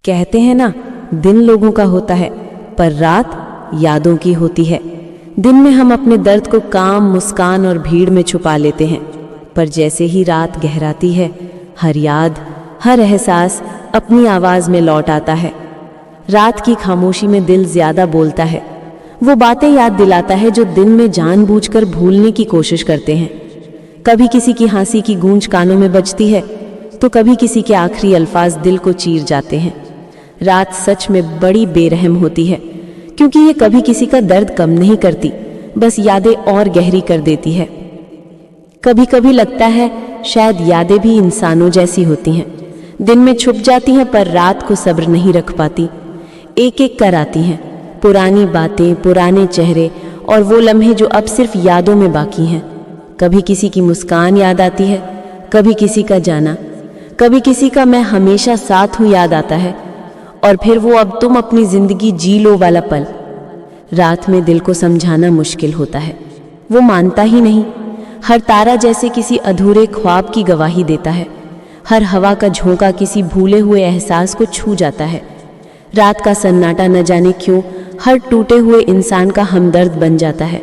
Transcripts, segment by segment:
कहते हैं ना, दिन लोगों का होता है पर रात यादों की होती है। दिन में हम अपने दर्द को काम, मुस्कान और भीड़ में छुपा लेते हैं, पर जैसे ही रात गहराती है, हर याद, हर एहसास अपनी आवाज़ में लौट आता है। रात की खामोशी में दिल ज़्यादा बोलता है, वो बातें याद दिलाता है जो दिन में जानबूझकर भूलने की कोशिश करते हैं। कभी किसी की हंसी की गूंज कानों में बजती है, तो कभी किसी के आखिरी अल्फाज दिल को चीर जाते हैं। रात सच में बड़ी बेरहम होती है, क्योंकि ये कभी किसी का दर्द कम नहीं करती, बस यादें और गहरी कर देती है। कभी कभी लगता है शायद यादें भी इंसानों जैसी होती हैं, दिन में छुप जाती हैं पर रात को सब्र नहीं रख पाती। एक एक कर आती हैं पुरानी बातें, पुराने चेहरे और वो लम्हे जो अब सिर्फ यादों में बाकी हैं। कभी किसी की मुस्कान याद आती है, कभी किसी का जाना, कभी किसी का मैं हमेशा साथ हूँ याद आता है, और फिर वो अब तुम अपनी जिंदगी जी लो वाला पल। रात में दिल को समझाना मुश्किल होता है, वो मानता ही नहीं। हर तारा जैसे किसी अधूरे ख्वाब की गवाही देता है, हर हवा का झोंका किसी भूले हुए एहसास को छू जाता है। रात का सन्नाटा न जाने क्यों हर टूटे हुए इंसान का हमदर्द बन जाता है।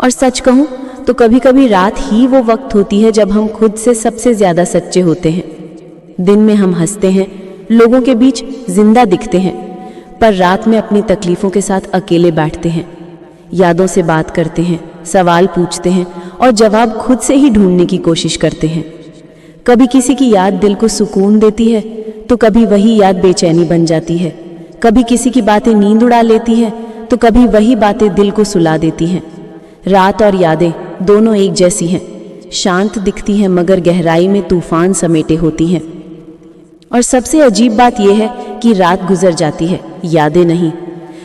और सच कहूँ तो कभी कभी रात ही वो वक्त होती है जब हम खुद से सबसे ज़्यादा सच्चे होते हैं। दिन में हम हंसते हैं, लोगों के बीच जिंदा दिखते हैं, पर रात में अपनी तकलीफ़ों के साथ अकेले बैठते हैं, यादों से बात करते हैं, सवाल पूछते हैं और जवाब खुद से ही ढूंढने की कोशिश करते हैं। कभी किसी की याद दिल को सुकून देती है, तो कभी वही याद बेचैनी बन जाती है। कभी किसी की बातें नींद उड़ा लेती है, तो कभी वही बातें दिल को सुला देती हैं। रात और यादें दोनों एक जैसी हैं, शांत दिखती हैं मगर गहराई में तूफान समेटे होती हैं। और सबसे अजीब बात यह है कि रात गुजर जाती है, यादें नहीं।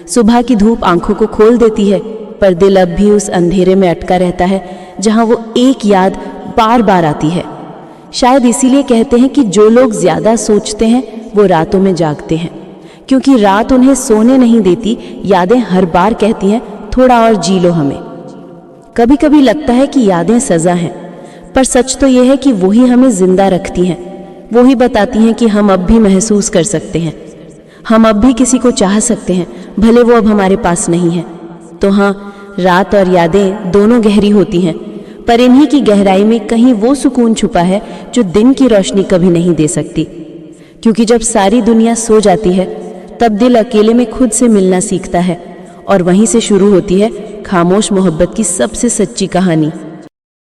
सुबह की धूप आंखों को खोल देती है, पर दिल अब भी उस अंधेरे में अटका रहता है जहां वो एक याद बार बार आती है। शायद इसीलिए कहते हैं कि जो लोग ज़्यादा सोचते हैं वो रातों में जागते हैं, क्योंकि रात उन्हें सोने नहीं देती। यादें हर बार कहती हैं थोड़ा और जी लो हमें। कभी कभी लगता है कि यादें सज़ा हैं, पर सच तो यह है कि वही हमें जिंदा रखती हैं। वो ही बताती हैं कि हम अब भी महसूस कर सकते हैं, हम अब भी किसी को चाह सकते हैं, भले वो अब हमारे पास नहीं है। तो हाँ, रात और यादें दोनों गहरी होती हैं, पर इन्हीं की गहराई में कहीं वो सुकून छुपा है जो दिन की रोशनी कभी नहीं दे सकती। क्योंकि जब सारी दुनिया सो जाती है, तब दिल अकेले में खुद से मिलना सीखता है, और वहीं से शुरू होती है खामोश मोहब्बत की सबसे सच्ची कहानी।